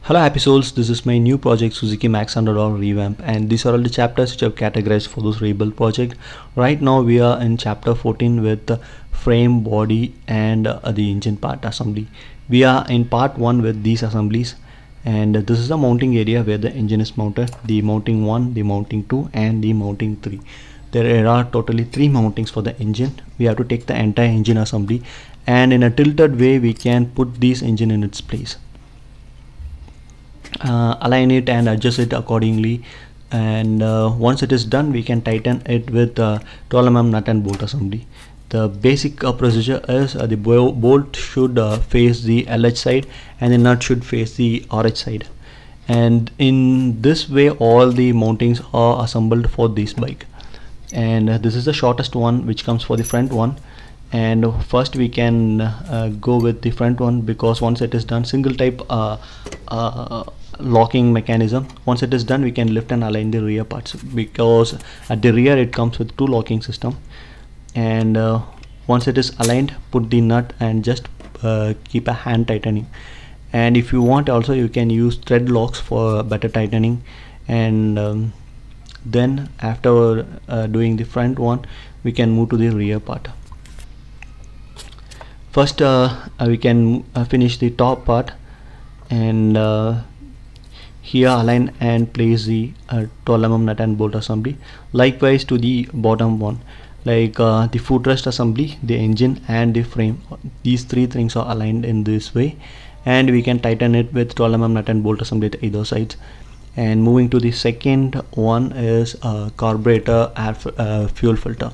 Hello happy souls, this is my new project Suzuki Max Underdog Revamp, and these are all the chapters which I've categorized for this rebuild project. Right now we are in chapter 14 with the frame, body and the engine part assembly. We are in part 1 with these assemblies, and this is the mounting area where the engine is mounted, the mounting 1, the mounting 2 and the mounting 3. There are totally 3 mountings for the engine. We have to take the entire engine assembly, and in a tilted way we can put this engine in its place. Align it and adjust it accordingly, and once it is done we can tighten it with 12 mm nut and bolt assembly. The basic procedure is the bolt should face the LH side and the nut should face the RH side, and in this way all the mountings are assembled for this bike. And this is the shortest one which comes for the front one, and first we can go with the front one, because once it is done single type locking mechanism. Once it is done we can lift and align the rear parts, because at the rear it comes with 2 locking system. And once it is aligned, put the nut and just keep a hand tightening. And if you want also you can use thread locks for better tightening. And then after doing the front one we can move to the rear part. First we can finish the top part, and here align and place the 12 mm nut and bolt assembly. Likewise to the bottom one, like the footrest assembly, the engine and the frame, these 3 things are aligned in this way, and we can tighten it with 12 mm nut and bolt assembly at either sides. And moving to the second one is carburetor fuel filter,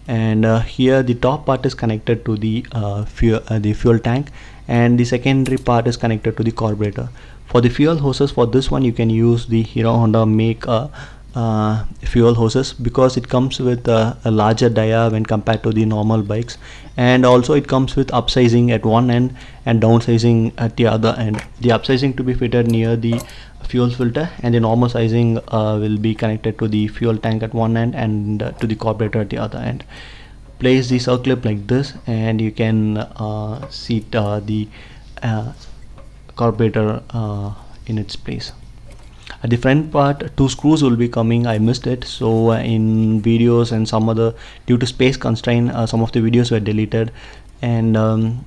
and here the top part is connected to the fuel tank, and the secondary part is connected to the carburetor. For the fuel hoses, for this one you can use the Hero Honda make fuel hoses, because it comes with a larger dia when compared to the normal bikes, and also it comes with upsizing at one end and downsizing at the other end. The upsizing to be fitted near the fuel filter, and the normal sizing will be connected to the fuel tank at one end and to the carburetor at the other end. Place the circlip like this, and you can seat the carburetor in its place. At the front part 2 screws will be coming. I missed it, so in videos and some other, due to space constraint, some of the videos were deleted. And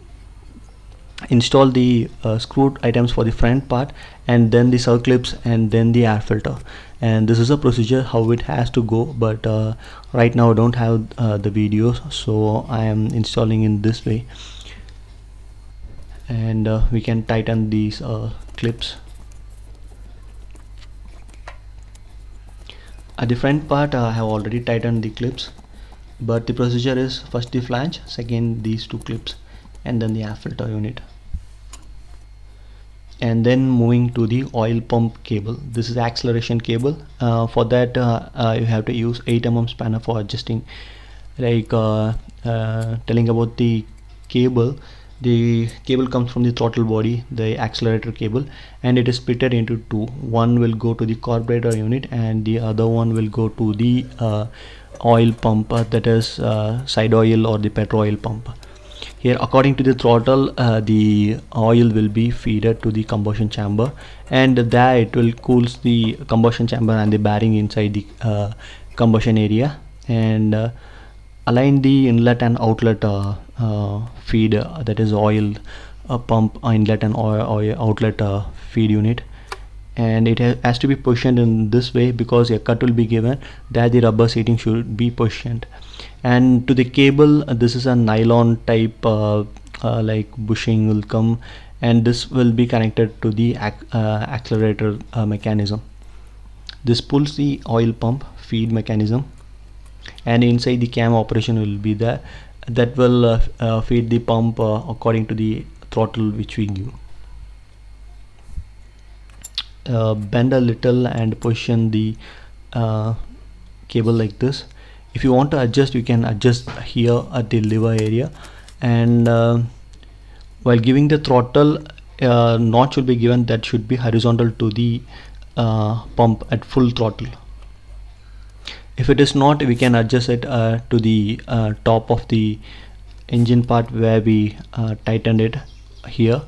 install the screw items for the front part, and then the circlips, and then the air filter. And this is a procedure how it has to go, but right now I don't have the videos, so I am installing in this way. And we can tighten these clips. At the front part I have already tightened the clips, but the procedure is first the flange, second these 2 clips, and then the air filter unit. And then moving to the oil pump cable. This is acceleration cable. For that you have to use 8 mm spanner for adjusting. Like telling about the cable, the cable comes from the throttle body, the accelerator cable, and it is splitted into 2. One will go to the carburetor unit and the other one will go to the oil pump, that is side oil or the petrol oil pump. Here according to the throttle the oil will be fed to the combustion chamber, and there it will cools the combustion chamber and the bearing inside the combustion area. And align the inlet and outlet feed, that is oil pump inlet and oil outlet feed unit, and it has to be positioned in this way, because a cut will be given that the rubber seating should be positioned. And to the cable, this is a nylon type like bushing will come, and this will be connected to the accelerator mechanism. This pulls the oil pump feed mechanism, and inside the cam operation will be there, that will feed the pump according to the throttle which we give. Bend a little and position the cable like this. If you want to adjust, you can adjust here at the lever area. And while giving the throttle, notch will be given that should be horizontal to the pump at full throttle. If it is not, we can adjust it to the top of the engine part where we tightened it here,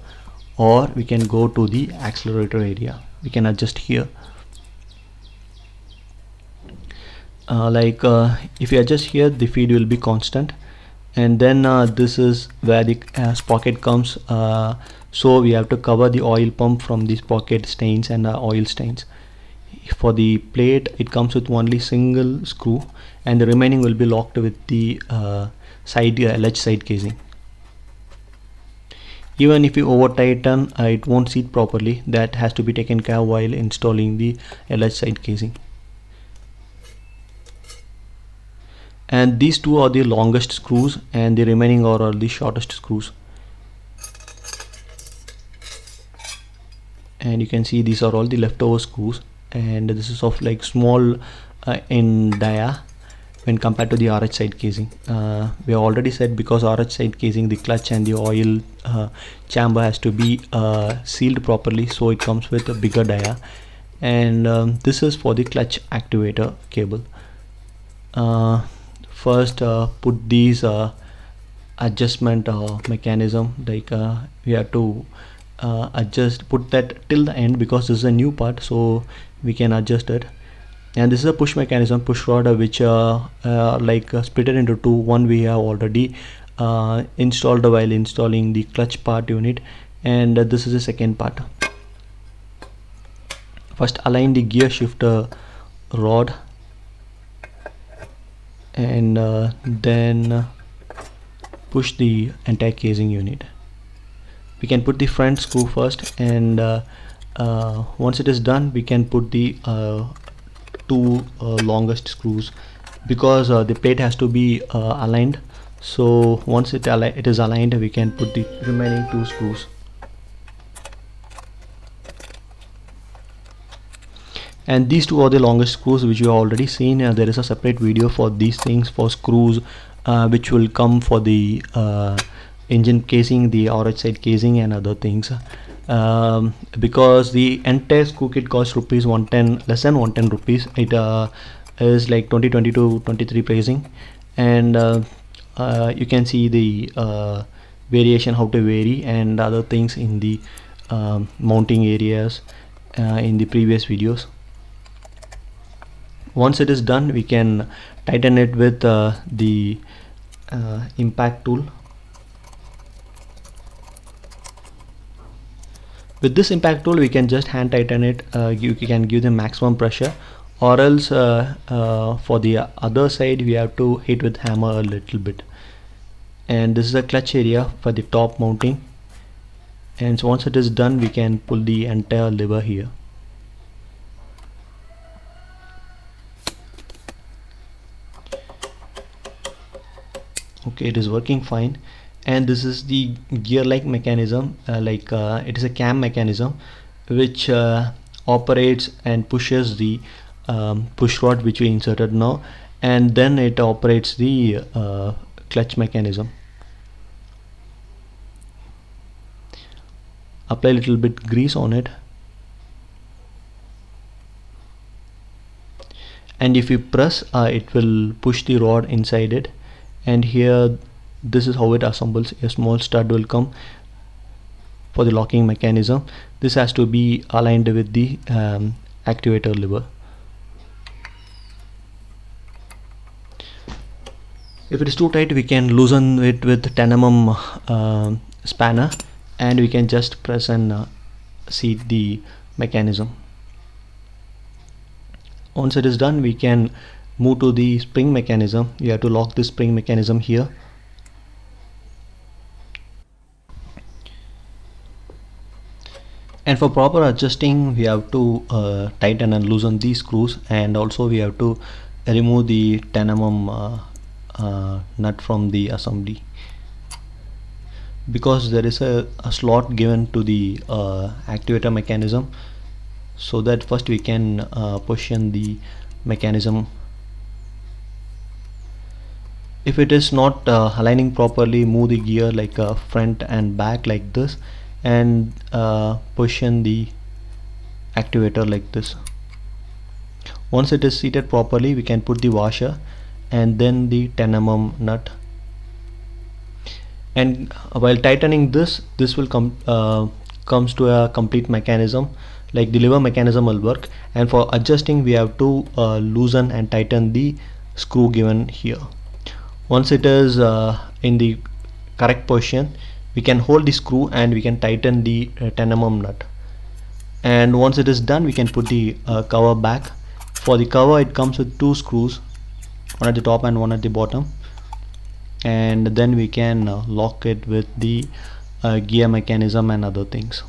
or we can go to the accelerator area. We can adjust here. If you adjust here, the feed will be constant, and then this is where the sprocket comes, so we have to cover the oil pump from the sprocket stains and oil stains. For the plate, it comes with only single screw, and the remaining will be locked with the ledge side casing. Even if you over tighten, it won't seat properly. That has to be taken care of while installing the ledge side casing. And these two are the longest screws, and the remaining are the shortest screws. And you can see these are all the leftover screws, and this is of like small in dia when compared to the RH side casing. We have already said, because RH side casing, the clutch and the oil chamber has to be sealed properly, so it comes with a bigger dia. And this is for the clutch activator cable. First put these adjustment mechanism, like we have to put that till the end, because this is a new part, so we can adjust it. And this is a push mechanism, push rod, which split it into two. One we have already installed while installing the clutch part unit, and this is the second part. First align the gear shifter rod, and then push the entire casing unit. We can put the front screw first, and once it is done, we can put the two longest screws, because the plate has to be aligned. So once it is aligned, we can put the remaining two screws. And these two are the longest screws, which you have already seen. There is a separate video for these things, for screws, which will come for the engine casing, the RH side casing, and other things. Because the entire screw kit costs rupees 110, less than 110 rupees. It is like 2022 23 pricing, and you can see the variation, how to vary, and other things in the mounting areas in the previous videos. Once it is done, we can tighten it with the impact tool. With this impact tool, we can just hand tighten it. You can give the maximum pressure, or else for the other side, we have to hit with hammer a little bit. And this is a clutch area for the top mounting, and so once it is done, we can pull the entire lever here. Okay, it is working fine. And this is the gear like mechanism, it is a cam mechanism, which operates and pushes the push rod, which we inserted now, and then it operates the clutch mechanism. Apply a little bit grease on it, and if you press, it will push the rod inside it. And here, this is how it assembles. A small stud will come for the locking mechanism. This has to be aligned with the activator lever. If it is too tight, we can loosen it with 10 mm spanner, and we can just press and seat the mechanism. Once it is done, we can move to the spring mechanism. You have to lock the spring mechanism here. And for proper adjusting, we have to tighten and loosen these screws, and also we have to remove the 10 mm nut from the assembly, because there is a slot given to the activator mechanism, so that first we can push in the mechanism. If it is not aligning properly, move the gear like front and back like this, and push in the activator like this. Once it is seated properly, we can put the washer and then the 10 mm nut. And while tightening this will come comes to a complete mechanism, like the lever mechanism will work, and for adjusting we have to loosen and tighten the screw given here. Once it is in the correct position, we can hold the screw and we can tighten the 10 mm nut, and once it is done we can put the cover back. For the cover it comes with two screws, one at the top and one at the bottom, and then we can lock it with the gear mechanism and other things.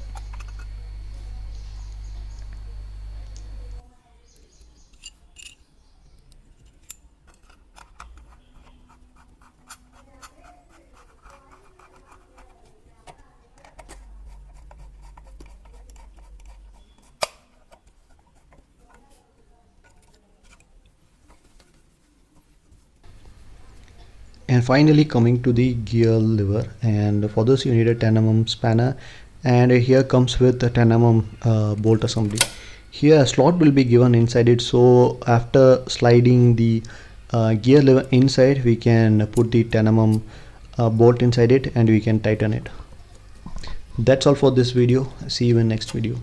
And finally coming to the gear lever, and for this you need a 10 mm spanner, and here comes with a 10 mm bolt assembly. Here a slot will be given inside it, so after sliding the gear lever inside we can put the 10 mm bolt inside it and we can tighten it. That's all for this video. See you in next video.